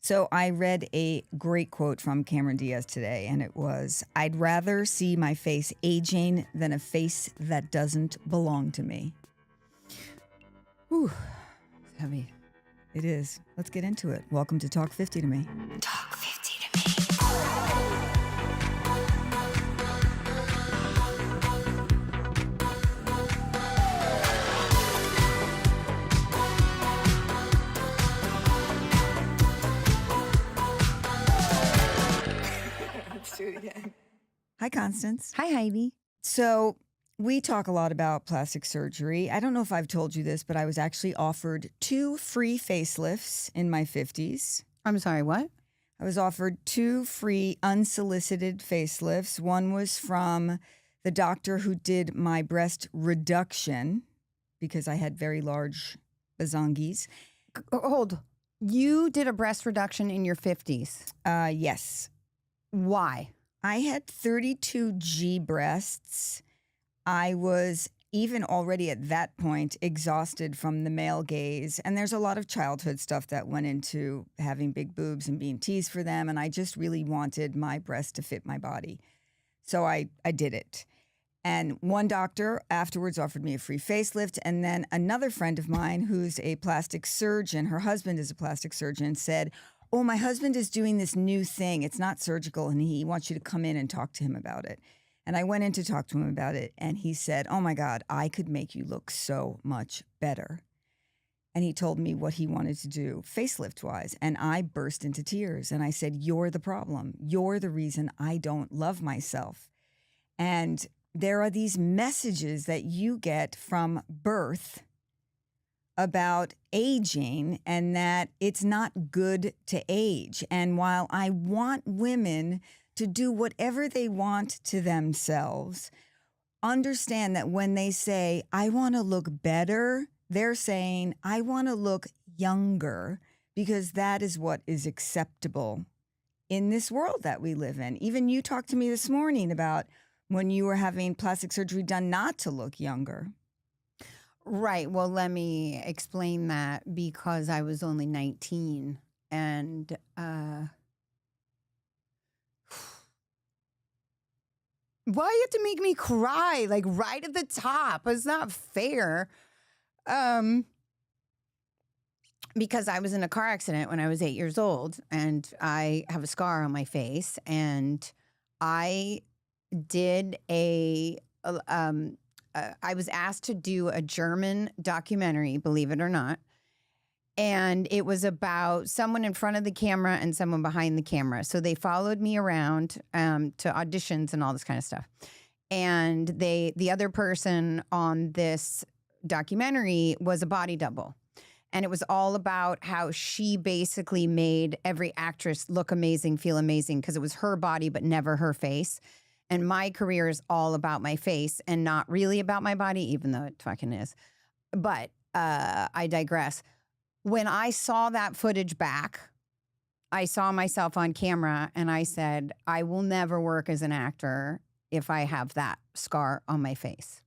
So I read a great quote from Cameron Diaz today, and it was, "I'd rather see my face aging than a face that doesn't belong to me." Whew, it's heavy. It is. Let's get into it. Welcome to Talk 50 to Me. Talk 50 to me. Let's do it again. Hi, Constance. Hi, Heidi. So we talk a lot about plastic surgery. I don't know if I've told you this, but I was actually offered 2 free facelifts in my 50s. I'm sorry, what? I was offered 2 free unsolicited facelifts. One was from the doctor who did my breast reduction because I had very large bazongis. Hold. You did a breast reduction in your 50s. Yes. Why? I had 32G breasts. I was even already at that point exhausted from the male gaze. And there's a lot of childhood stuff that went into having big boobs and being teased for them. And I just really wanted my breast to fit my body. So I did it. And one doctor afterwards offered me a free facelift. And then another friend of mine who's a plastic surgeon, her husband is a plastic surgeon, said, "Oh, my husband is doing this new thing. It's not surgical, and he wants you to come in and talk to him about it." And I went in to talk to him about it, and he said, "Oh my God, I could make you look so much better." And he told me what he wanted to do facelift-wise, and I burst into tears. And I said, "You're the problem. You're the reason I don't love myself." And there are these messages that you get from birth about aging and that it's not good to age. And while I want women to do whatever they want to themselves, understand that when they say, "I want to look better," they're saying, "I want to look younger," because that is what is acceptable in this world that we live in. Even you talked to me this morning about when you were having plastic surgery done not to look younger. Right. Well, let me explain that because I was only 19 and why you have to make me cry like right at the top? It's not fair. Because I was in a car accident when I was 8 years old and I have a scar on my face, and I did I was asked to do a German documentary, believe it or not. And it was about someone in front of the camera and someone behind the camera. So they followed me around to auditions and all this kind of stuff. And the other person on this documentary was a body double. And it was all about how she basically made every actress look amazing, feel amazing, because it was her body, but never her face. And my career is all about my face and not really about my body, even though it fucking is. But I digress. When I saw that footage back, I saw myself on camera and I said, I will never work as an actor if I have that scar on my face.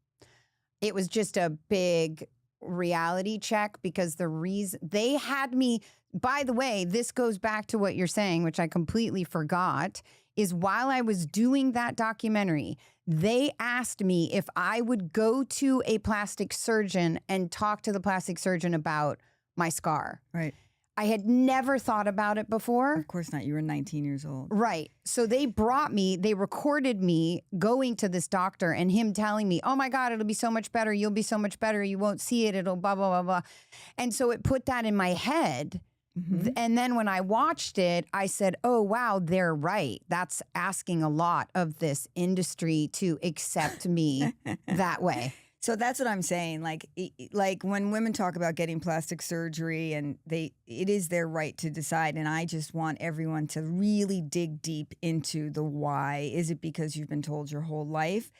It was just a big reality check because the reason they had me, by the way, this goes back to what you're saying, which I completely forgot, is while I was doing that documentary, they asked me if I would go to a plastic surgeon and talk to the plastic surgeon about my scar. Right. I had never thought about it before. Of course not. You were 19 years old. Right. So they recorded me going to this doctor and him telling me, "Oh my God, it'll be so much better. You'll be so much better. You won't see it. It'll blah, blah, blah, blah." And so it put that in my head. Mm-hmm. And then when I watched it, I said, "Oh, wow, they're right. That's asking a lot of this industry to accept me that way." So that's what I'm saying. Like when women talk about getting plastic surgery, and it is their right to decide. And I just want everyone to really dig deep into the why. Is it because you've been told your whole life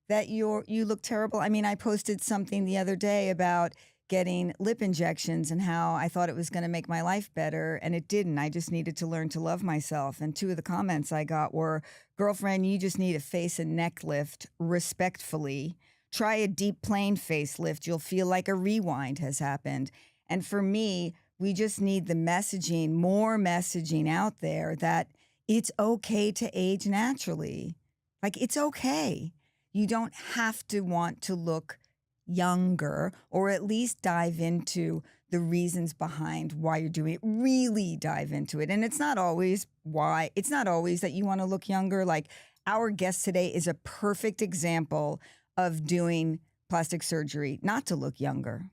that you look terrible? I mean, I posted something the other day about getting lip injections and how I thought it was going to make my life better, and it didn't. I just needed to learn to love myself. And 2 of the comments I got were, "Girlfriend, you just need a face and neck lift, respectfully. Try a deep plane facelift. You'll feel like a rewind has happened." And for me, We just need the messaging, more messaging out there that it's okay to age naturally. Like, it's okay. You don't have to want to look younger, or at least dive into the reasons behind why you're doing it. Really dive into it. And it's not always that you want to look younger. Like, our guest today is a perfect example of doing plastic surgery, not to look younger.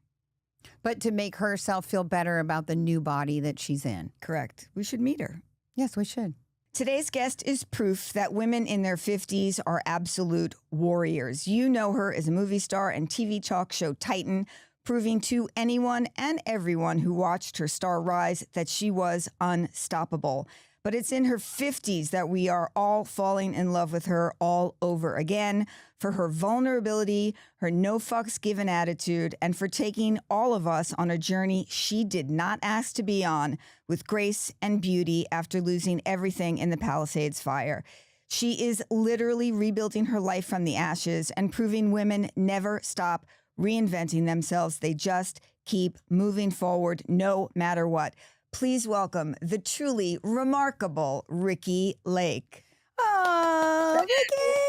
But to make herself feel better about the new body that she's in. Correct. We should meet her. Yes, we should. Today's guest is proof that women in their 50s are absolute warriors. You know her as a movie star and TV talk show titan, proving to anyone and everyone who watched her star rise that she was unstoppable. But it's in her 50s that we are all falling in love with her all over again, for her vulnerability, her no fucks given attitude, and for taking all of us on a journey she did not ask to be on, with grace and beauty after losing everything in the Palisades fire. She is literally rebuilding her life from the ashes and proving women never stop reinventing themselves. They just keep moving forward no matter what. Please welcome the truly remarkable Ricki Lake. Oh, Ricki!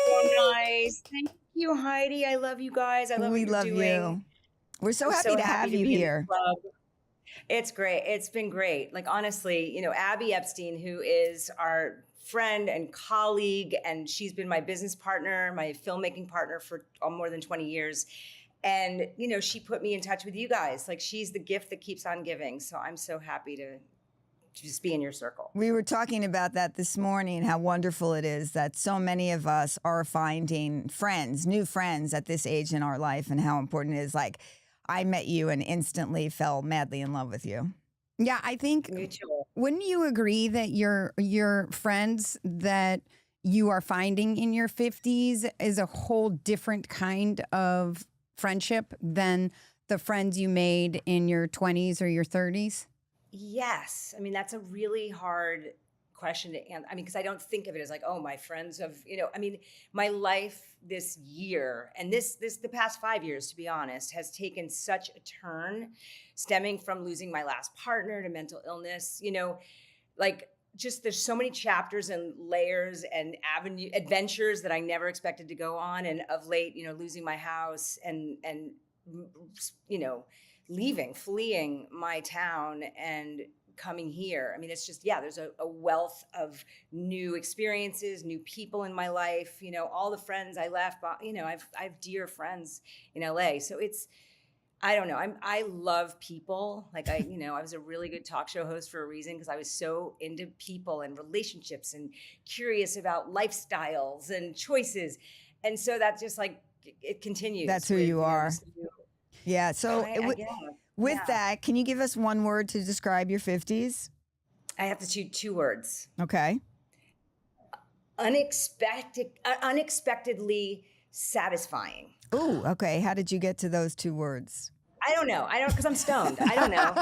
So nice. Thank you, Heidi. I love you guys. I love what you're doing. You. We're so happy to have you here. It's great. It's been great. Like, honestly, Abby Epstein, who is our friend and colleague, and she's been my business partner, my filmmaking partner for more than 20 years. And, she put me in touch with you guys. Like, she's the gift that keeps on giving. So I'm so happy to just be in your circle. We were talking about that this morning, how wonderful it is that so many of us are finding friends, new friends at this age in our life, and how important it is. Like, I met you and instantly fell madly in love with you. Yeah, I think, wouldn't you agree that your friends that you are finding in your 50s is a whole different kind of friendship than the friends you made in your 20s or your 30s? Yes. I mean, that's a really hard question to answer. I mean, because I don't think of it as like, oh, my friends have, I mean, my life this year and the past 5 years, to be honest, has taken such a turn, stemming from losing my last partner to mental illness, like, just there's so many chapters and layers and adventures that I never expected to go on. And of late, losing my house and fleeing my town and coming here. I mean, it's just, there's a wealth of new experiences, new people in my life, all the friends I left, I have dear friends in LA. So I don't know. I love people. Like, I was a really good talk show host for a reason, because I was so into people and relationships and curious about lifestyles and choices. And so that just, like, it continues. That's who you are. Yeah. So with that, can you give us one word to describe your 50s? I have to choose two words. Okay. Unexpectedly satisfying. Ooh, okay. How did you get to those two words? I don't know, because I'm stoned. I don't know.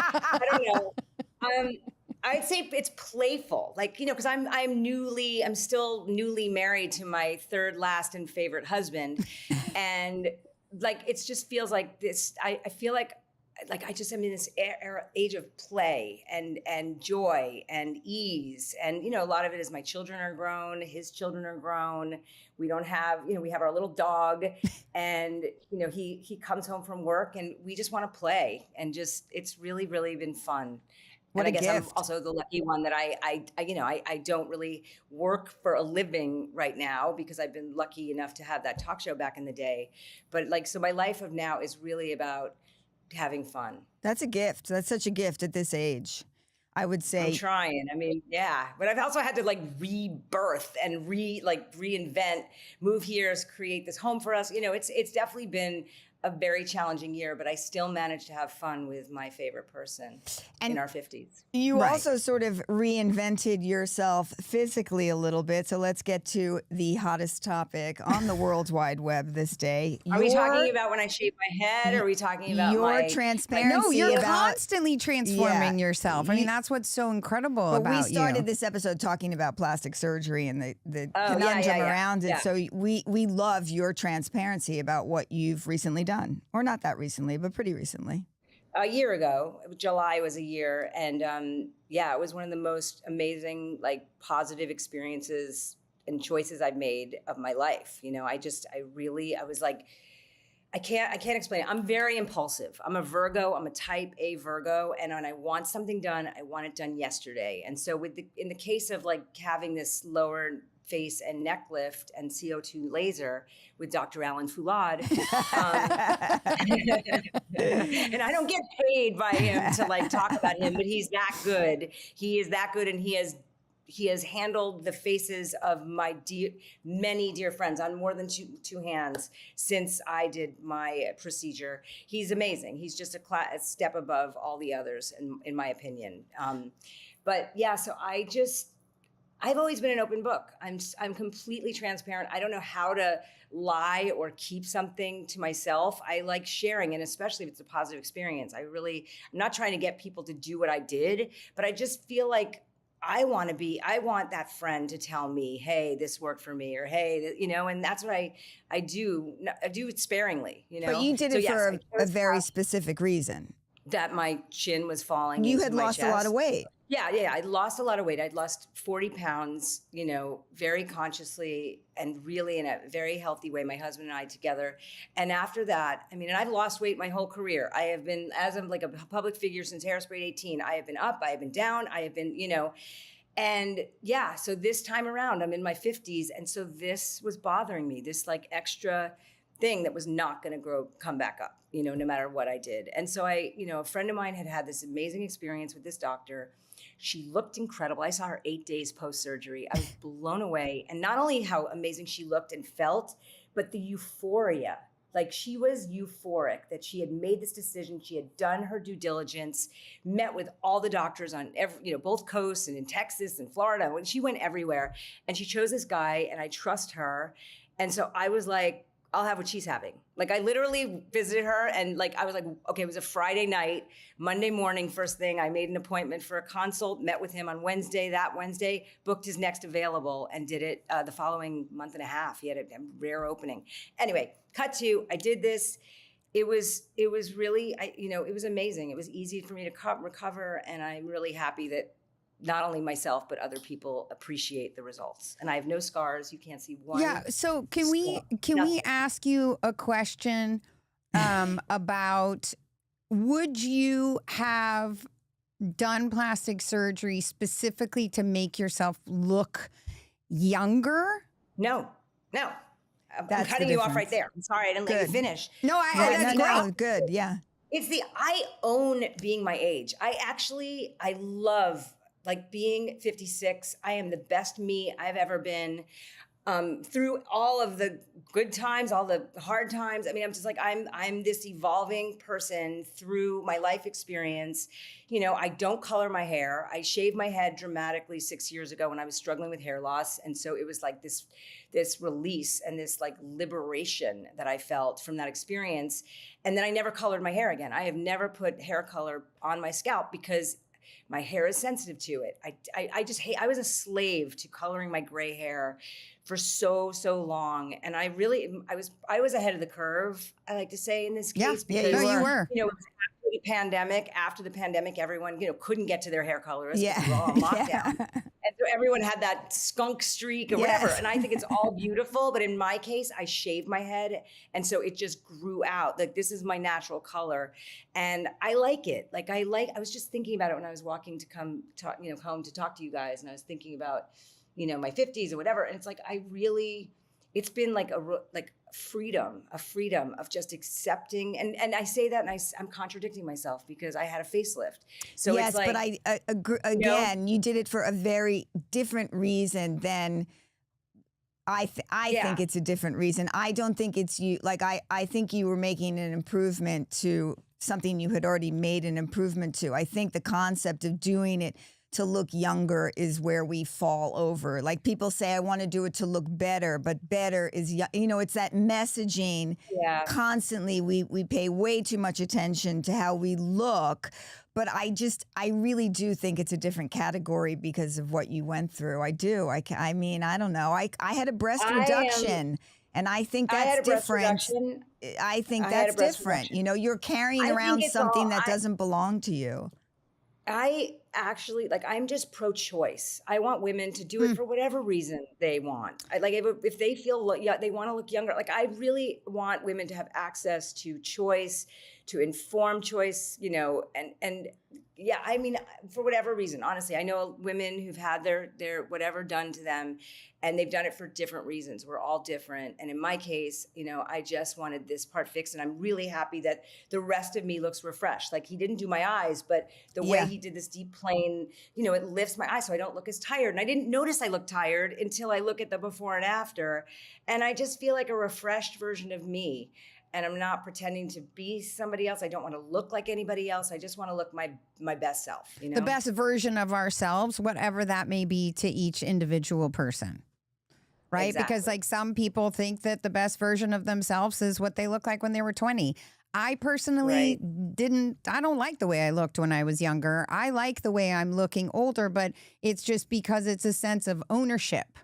I'd say it's playful, like, because I'm still newly married to my third last and favorite husband. And like, it just feels like this, I feel like I just am in this age of play and joy and ease. And, a lot of it is my children are grown, his children are grown. We don't have, we have our little dog, and, he comes home from work and we just want to play, and just, it's really, really been fun. What and I a guess gift. I'm also the lucky one that I don't really work for a living right now, because I've been lucky enough to have that talk show back in the day. But so my life of now is really about having fun. That's a gift. That's such a gift at this age, I would say. I'm trying. I mean, yeah. But I've also had to rebirth and reinvent, move here, create this home for us. It's definitely been a very challenging year, but I still managed to have fun with my favorite person in our 50s. You also sort of reinvented yourself physically a little bit. So let's get to the hottest topic on the World Wide Web this day. Are we talking about when I shave my head, or are we talking about your transparency? No, you're constantly transforming yourself. I mean, that's what's so incredible about you. We started this episode talking about plastic surgery and the conundrum around it. Yeah. So we love your transparency about what you've recently done. Or not that recently, but pretty recently. a year ago. July was a year. And yeah, it was one of the most amazing, like positive experiences and choices I've made of my life. You know, I was like, I can't explain it. I'm very impulsive. I'm a Virgo. I'm a type A Virgo. And when I want something done, I want it done yesterday. And so in the case of like having this lower face and neck lift and CO2 laser with Dr. Alan Foulad, and I don't get paid by him to like talk about him, but he's that good. He is that good. And he has handled the faces of my many dear friends on more than two hands since I did my procedure. He's amazing. He's just a step above all the others, in my opinion. But yeah, so I've always been an open book. I'm completely transparent. I don't know how to lie or keep something to myself. I like sharing, and especially if it's a positive experience. I'm not trying to get people to do what I did, but I just feel like I want that friend to tell me, hey, this worked for me, or hey, you know, and that's what I do. I do it sparingly, you know. But you did it for a very specific reason. That my chin was falling. You had lost a lot of weight. Yeah. I lost a lot of weight. I'd lost 40 pounds, you know, very consciously and really in a very healthy way, my husband and I together. And after that, I mean, and I've lost weight my whole career. I have been, as I'm like a public figure since Hairspray 18, I have been up, I have been down, I have been, you know, and yeah, so this time around, I'm in my 50s. And so this was bothering me, this like extra thing that was not going to come back up, you know, no matter what I did. And so a friend of mine had this amazing experience with this doctor. She looked incredible. I saw her 8 days post-surgery. I was blown away. And not only how amazing she looked and felt, but the euphoria. Like she was euphoric that she had made this decision. She had done her due diligence, met with all the doctors on both coasts and in Texas and Florida. She went everywhere and she chose this guy, and I trust her. And so I was like, I'll have what she's having. Like I literally visited her, and like I was like, okay, it was a Friday night. Monday morning, first thing, I made an appointment for a consult, met with him on Wednesday, booked his next available, and did it the following month and a half. He had a rare opening. Anyway, cut to, I did this. It was really, it was amazing. It was easy for me to recover, and I'm really happy that not only myself, but other people appreciate the results. And I have no scars. You can't see one. Yeah. So can we ask you a question about, would you have done plastic surgery specifically to make yourself look younger? No. I'm cutting you off right there. I'm sorry, I didn't let you finish. No, that's great. No, good. Yeah. I own being my age. I love like being 56. I am the best me I've ever been, through all of the good times, all the hard times. I mean, I'm just like, I'm this evolving person through my life experience. You know, I don't color my hair. I shaved my head dramatically 6 years ago when I was struggling with hair loss. And so it was like this release and this like liberation that I felt from that experience. And then I never colored my hair again. I have never put hair color on my scalp because my hair is sensitive to it. I just hate, I was a slave to coloring my gray hair for so long. And I was ahead of the curve, I like to say, in this case. Yeah, because, you were. You know, after the pandemic, everyone, couldn't get to their hair colorist. Yeah. We were all on lockdown. Yeah. And so everyone had that skunk streak or whatever. And I think it's all beautiful. But in my case, I shaved my head. And so it just grew out. Like, this is my natural color. And I like it. I was just thinking about it when I was walking to come home to talk to you guys. And I was thinking about, my 50s or whatever. And it's like, it's been like a freedom of just accepting. And I say that and I'm contradicting myself because I had a facelift. So yes, it's like, but I agree, again, you did it for a very different reason than I think it's a different reason. I don't think it's you. Like, I think you were making an improvement to something you had already made an improvement to. I think the concept of doing it to look younger is where we fall over. Like, people say, I want to do it to look better, but better is, it's that messaging. Yeah. Constantly. We pay way too much attention to how we look, but I really do think it's a different category because of what you went through. I do. I mean, I don't know. I had a breast reduction And I think I had that's a breast different. reduction. I think I had that's a breast different. reduction. You know, you're carrying I think around it's something all, that doesn't belong to you. I actually like, I'm just pro-choice. I want women to do it for whatever reason they want. I like if they feel yeah, they want to look younger. Like I really want women to have access to choice, to informed choice, you know, and yeah, I mean, for whatever reason, honestly, I know women who've had their whatever done to them, and they've done it for different reasons. We're all different. And in my case, you know, I just wanted this part fixed, and I'm really happy that the rest of me looks refreshed. Like he didn't do my eyes, but the way Yeah. he did this deep plane, you know, it lifts my eyes so I don't look as tired. And I didn't notice I looked tired until I look at the before and after. And I just feel like a refreshed version of me. And I'm not pretending to be somebody else. I don't want to look like anybody else. I just want to look my best self, you know? The best version of ourselves, whatever that may be to each individual person. Right? Exactly. Because like some people think that the best version of themselves is what they look like when they were 20. I personally I don't like the way I looked when I was younger. I like the way I'm looking older, but it's just because it's a sense of ownership.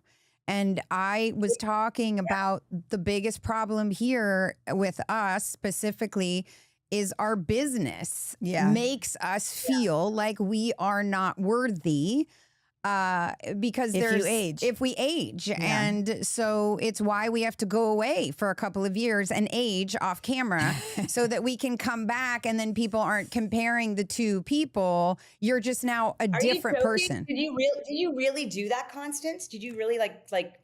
And I was talking about the biggest problem here with us specifically is our business makes us feel like we are not worthy because if we age. And so it's why we have to go away for a couple of years and age off camera so that we can come back and then people aren't comparing the two people. You're just now a different person. Did you really do that, Constance? Did you really like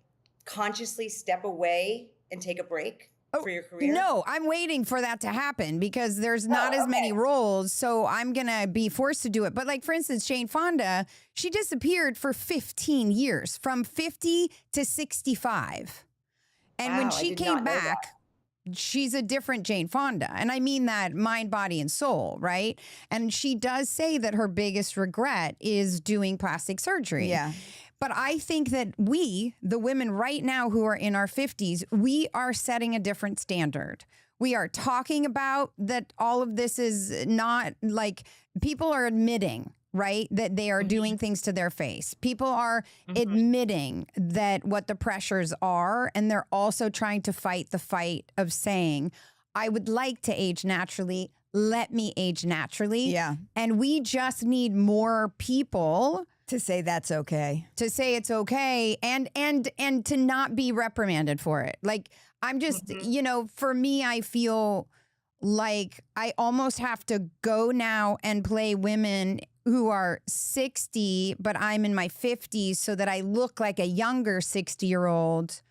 consciously step away and take a break for your career? No, I'm waiting for that to happen because there's not as many roles. So I'm going to be forced to do it. But like, for instance, Jane Fonda, she disappeared for 15 years from 50 to 65. And when she came back, she's a different Jane Fonda. And I mean that mind, body, and soul, right? And she does say that her biggest regret is doing plastic surgery. Yeah. But I think that we, the women right now who are in our 50s, we are setting a different standard. We are talking about that all of this is not like people are admitting, right, that they are doing things to their face. People are admitting that what the pressures are, and they're also trying to fight the fight of saying, I would like to age naturally. Let me age naturally. Yeah. And we just need more people to say that's okay. To say it's okay and to not be reprimanded for it. Like I'm just, you know, for me, I feel like I almost have to go now and play women who are 60, but I'm in my 50s so that I look like a younger 60-year-old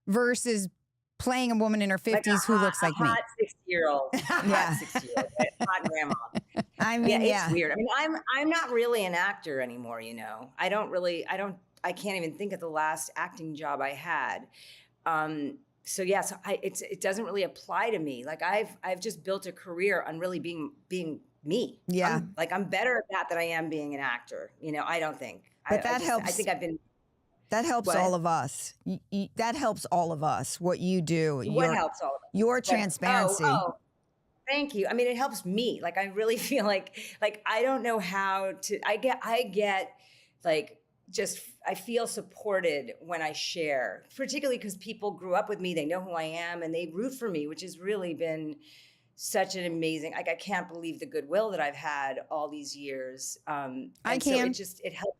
versus playing a woman in her 50s who looks like me. Hot 60-year-old. Hot 60-year-old. Hot grandma. I mean, it's weird. I mean, I'm not really an actor anymore, you know. I can't even think of the last acting job I had. So it doesn't really apply to me. Like I've just built a career on really being me. Yeah. I'm better at that than I am being an actor. You know, I don't think. But that helps. I think I've been. That helps all of us. That helps all of us. What you do. What helps all of us? Your transparency. Thank you. I mean, it helps me. Like, I really feel like I don't know how to, I get like, just, I feel supported when I share, particularly because people grew up with me. They know who I am and they root for me, which has really been such an amazing, like, I can't believe the goodwill that I've had all these years. I can. So it helps.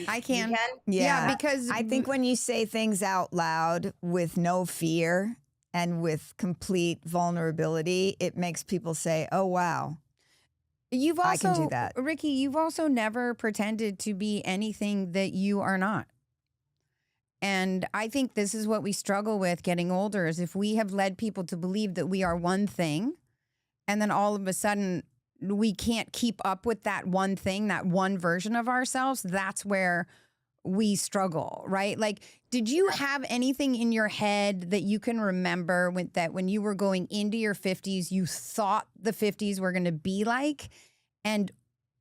I can. You can? Yeah, because I think when you say things out loud with no fear and with complete vulnerability, it makes people say, oh, wow. I can do that. Ricki, you've also never pretended to be anything that you are not. And I think this is what we struggle with getting older is if we have led people to believe that we are one thing and then all of a sudden we can't keep up with that one thing, that one version of ourselves, that's where we struggle, right? Like, did you have anything in your head that you can remember that when you were going into your 50s, you thought the 50s were going to be like? And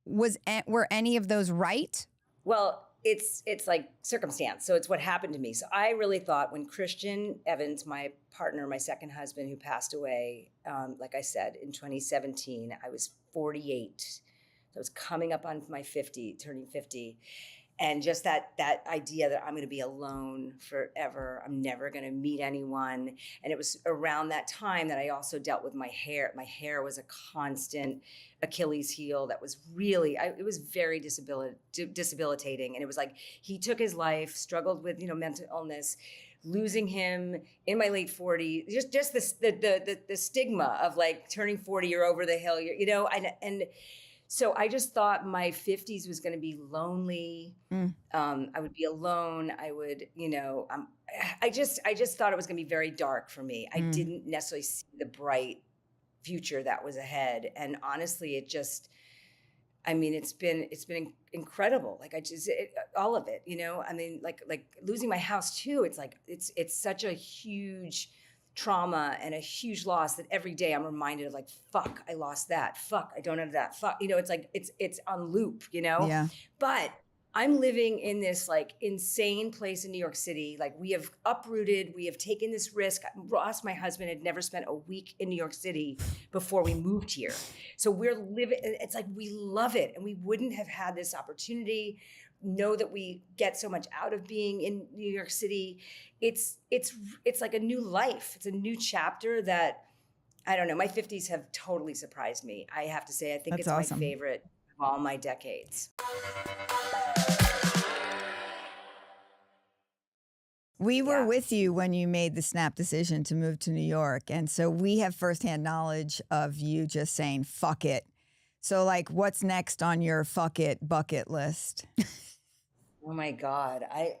were any of those right? Well, it's like circumstance. So it's what happened to me. So I really thought when Christian Evans, my partner, my second husband who passed away, like I said, in 2017, I was 48. So I was coming up on my turning 50. And just that idea that I'm going to be alone forever. I'm never going to meet anyone. And it was around that time that I also dealt with my hair. My hair was a constant Achilles heel that was really, it was very disabilitating. And it was like, he took his life, struggled with, mental illness, losing him in my late 40s, just the stigma of like turning 40, you're over the hill, and so I just thought my 50s was going to be lonely. I would be alone. I would, I just thought it was going to be very dark for me. I didn't necessarily see the bright future that was ahead. And honestly, it's been incredible. Like all of it, like losing my house too. It's like, it's such a huge trauma and a huge loss that every day I'm reminded of like, fuck, I lost that. Fuck, I don't have that. Fuck, it's like, it's on loop, Yeah. But I'm living in this like insane place in New York City. Like we have uprooted, we have taken this risk. Ross, my husband, had never spent a week in New York City before we moved here. So we're living, it's like, we love it. And we wouldn't have had this opportunity. Know that we get so much out of being in New York City. It's like a new life. It's a new chapter that, I don't know, my 50s have totally surprised me. I have to say, I think That's it's awesome. my favorite of all my decades. We were with you when you made the snap decision to move to New York. And so we have firsthand knowledge of you just saying, fuck it. So like, what's next on your fuck it bucket list? Oh my God. I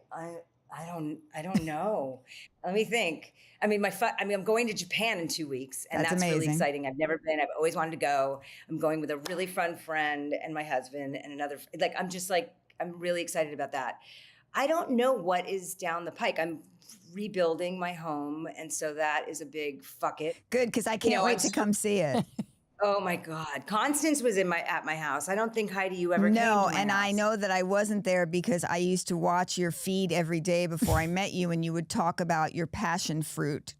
don't know. Let me think. I'm going to Japan in 2 weeks, and that's really exciting. I've never been. I've always wanted to go. I'm going with a really fun friend and my husband and another. Like, I'm really excited about that. I don't know what is down the pike. I'm rebuilding my home, and so that is a big fuck it. Good, because I can't wait to come see it. Oh my God. Constance was at my house. I don't think, Heidi, you ever came to my house. I know that I wasn't there because I used to watch your feed every day before I met you, and you would talk about your passion fruit.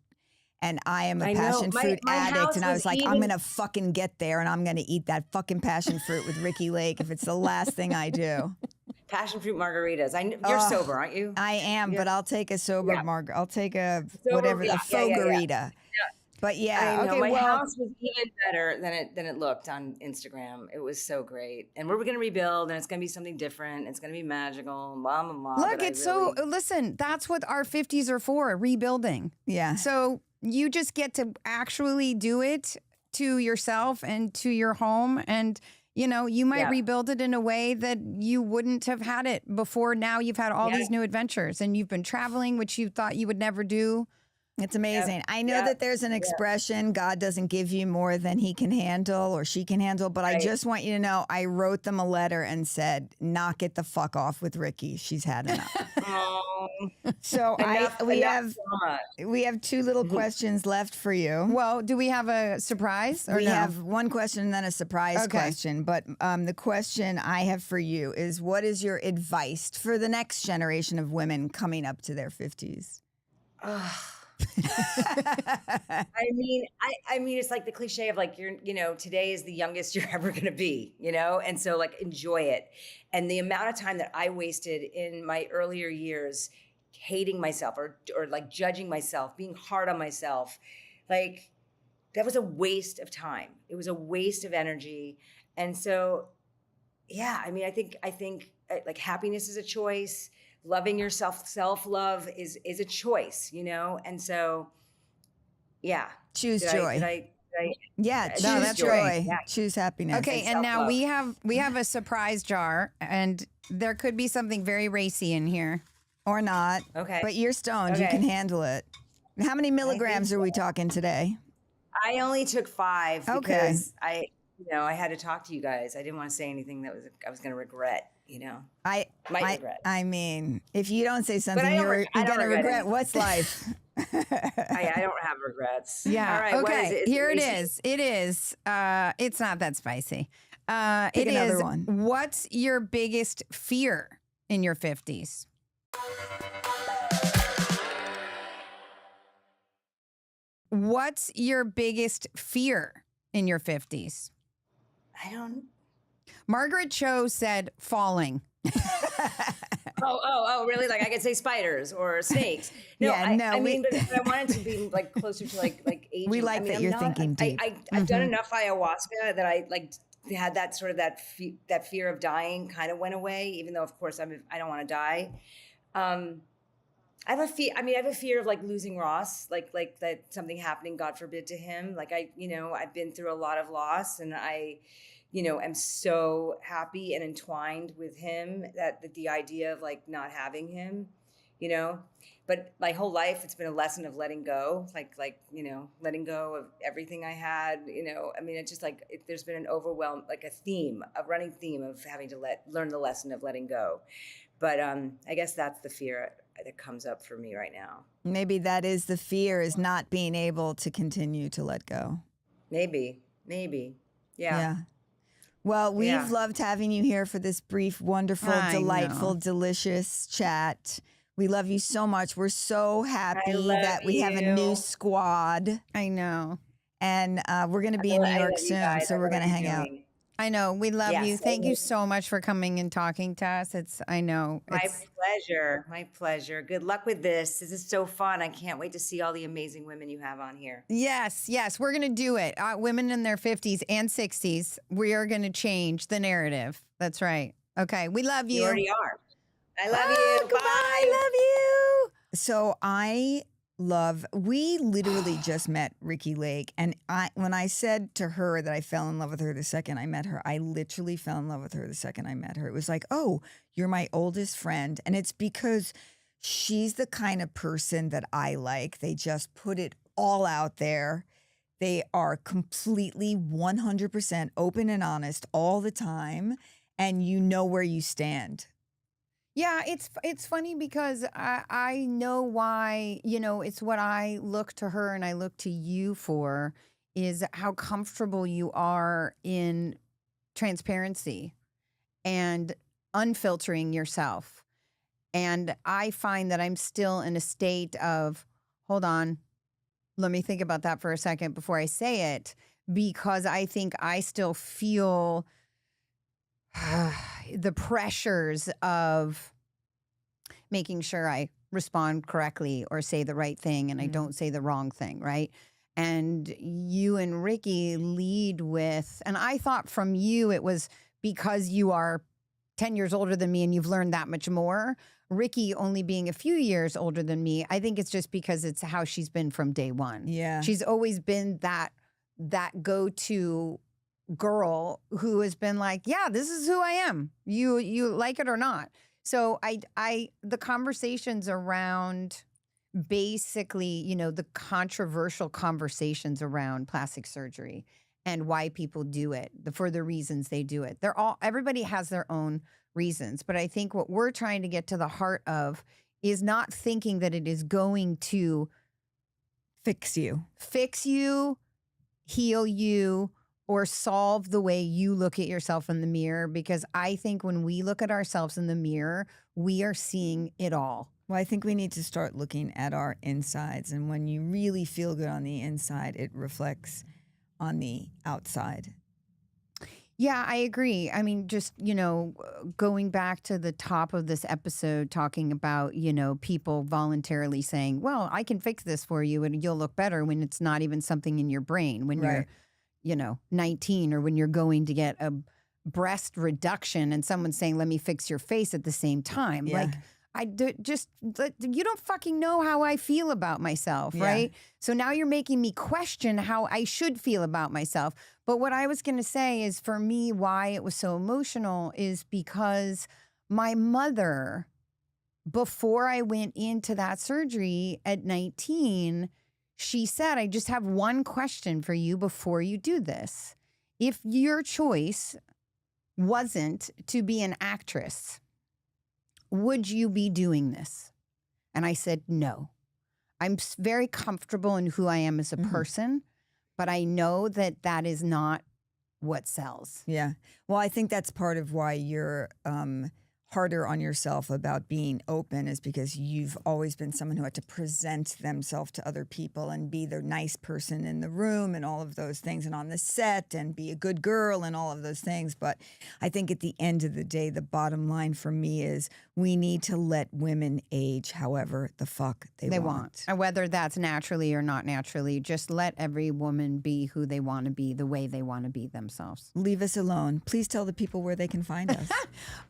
And I am a passion fruit addict. And I was like, I'm going to fucking get there and I'm going to eat that fucking passion fruit with Ricki Lake if it's the last thing I do. Passion fruit margaritas. You're sober, aren't you? I am, but I'll take a sober margarita. I'll take a fogarita. Yeah. But yeah, I know. okay. My house was even better than it looked on Instagram. It was so great, and we're gonna rebuild, and it's gonna be something different. It's gonna be magical. Blah blah blah. Look, listen. That's what our 50s are for: rebuilding. Yeah. So you just get to actually do it to yourself and to your home, and you might rebuild it in a way that you wouldn't have had it before. Now you've had all these new adventures, and you've been traveling, which you thought you would never do. It's amazing. I know that there's an expression, God doesn't give you more than he can handle or she can handle, but I just want you to know I wrote them a letter and said, knock it the fuck off with Ricki. She's had enough. So we have two little questions left for you. Well, do we have a surprise? Or we have one question and then a surprise question. But the question I have for you is, what is your advice for the next generation of women coming up to their 50s? I mean, it's like the cliche of like, today is the youngest you're ever going to be, and so like enjoy it. And the amount of time that I wasted in my earlier years hating myself or like judging myself, being hard on myself, like that was a waste of time. It was a waste of energy. And so, I think like happiness is a choice. Loving yourself, self-love is a choice, and so, choose joy. Choose joy. Right. Yeah. Choose happiness. Okay, and now we have a surprise jar, and there could be something very racy in here, or not. Okay, but you're stoned. You can handle it. How many milligrams are we talking today? I only took 5 because I had to talk to you guys. I didn't want to say anything that I was going to regret. I might regret. I mean, if you don't say something, you're going to regret what's life. I don't have regrets. Yeah. All right. Okay. Here it is. It is. It's not that spicy. Pick another one. What's your biggest fear in your 50s? What's your biggest fear in your 50s? I don't. Margaret Cho said falling. Oh, really? Like I could say spiders or snakes. No, Yeah, no, I mean, but I want it to be like closer to like aging. We like I mean, that you're thinking deep. I've done enough ayahuasca that I like had that sort of that fear of dying kind of went away, even though of course I don't want to die. I have a fear. I mean, I have a fear of like losing Ross, like that something happening, God forbid, to him. Like I've been through a lot of loss, and I, am so happy and entwined with him that the idea of like not having him, you know. But my whole life, it's been a lesson of letting go, letting go of everything I had. I mean, it's just like there's been an like a running theme of having to learn the lesson of letting go. But I guess that's the fear that comes up for me right now. Maybe that is the fear, is not being able to continue to let go. Maybe. Yeah. Well, we've Yeah. loved having you here for this brief, wonderful, I delightful, know. delicious chat. We love you so much. We're so happy love that we have a new you. squad, I know. and we're going to be in New I York love you soon, guys. so I we're love going to what you're hang out. doing. I know. We love Yes, you. Thank I you do. so much for coming and talking to us. I know. My pleasure. My pleasure. Good luck with this. This is so fun. I can't wait to see all the amazing women you have on here. Yes, we're going to do it. Women in their 50s and 60s, we are going to change the narrative. That's right. Okay. We love you. You already are. I love Ah, you. goodbye. Bye. Love you. So we literally just met Ricki Lake, and when I said to her that I fell in love with her the second I met her, I literally fell in love with her the second I met her. It was like, oh, you're my oldest friend, and it's because she's the kind of person that I like. They just put it all out there. They are completely 100% open and honest all the time, and you know where you stand. Yeah, it's funny because I know why, it's what I look to her and I look to you for, is how comfortable you are in transparency and unfiltering yourself. And I find that I'm still in a state of, hold on, let me think about that for a second before I say it, because I think I still feel the pressures of making sure I respond correctly or say the right thing and I don't say the wrong thing, right? And you and Ricki lead with, and I thought from you it was because you are 10 years older than me and you've learned that much more. Ricki only being a few years older than me, I think it's just because it's how she's been from day one. Yeah. She's always been that go-to girl who has been like, yeah, this is who I am. You like it or not. So the conversations around basically, the controversial conversations around plastic surgery and why people do it, for the reasons they do it. Everybody has their own reasons, but I think what we're trying to get to the heart of is not thinking that it is going to Fix you, heal you, or solve the way you look at yourself in the mirror, because I think when we look at ourselves in the mirror, we are seeing it all. Well, I think we need to start looking at our insides. And when you really feel good on the inside, it reflects on the outside. Yeah, I agree. I mean, just, going back to the top of this episode, talking about, people voluntarily saying, well, I can fix this for you and you'll look better, when it's not even something in your brain, when Right. you're 19, or when you're going to get a breast reduction and someone's saying, let me fix your face at the same time. Yeah. Like, you don't fucking know how I feel about myself, Yeah. right? So now you're making me question how I should feel about myself. But what I was going to say is, for me, why it was so emotional is because my mother, before I went into that surgery at 19, she said, I just have one question for you before you do this. If your choice wasn't to be an actress, would you be doing this? And I said, no. I'm very comfortable in who I am as a person, but I know that that is not what sells. Yeah. Well, I think that's part of why you're harder on yourself about being open, is because you've always been someone who had to present themselves to other people and be the nice person in the room and all of those things, and on the set, and be a good girl and all of those things. But I think at the end of the day, the bottom line for me is, We need to let women age however the fuck they want. And whether that's naturally or not naturally, just let every woman be who they want to be, the way they want to be themselves. Leave us alone. Please tell the people where they can find us.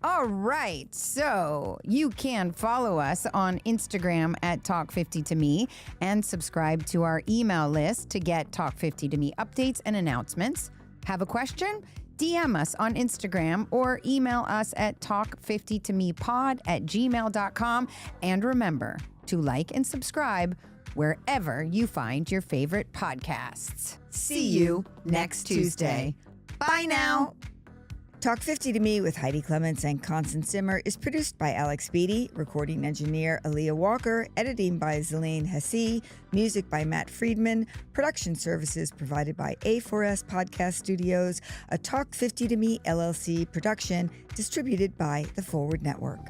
All right. So you can follow us on Instagram at Talk50to Me and subscribe to our email list to get Talk50to Me updates and announcements. Have a question? DM us on Instagram or email us at talk50tomepod@gmail.com. And remember to like and subscribe wherever you find your favorite podcasts. See you next Tuesday. Bye now. Talk 50 to Me with Heidi Clements and Constance Zimmer is produced by Alex Beatty, recording engineer Aaliyah Walker, editing by Zelaine Hesse, music by Matt Friedman, production services provided by A4S Podcast Studios, a Talk 50 to Me LLC production distributed by the Forward Network.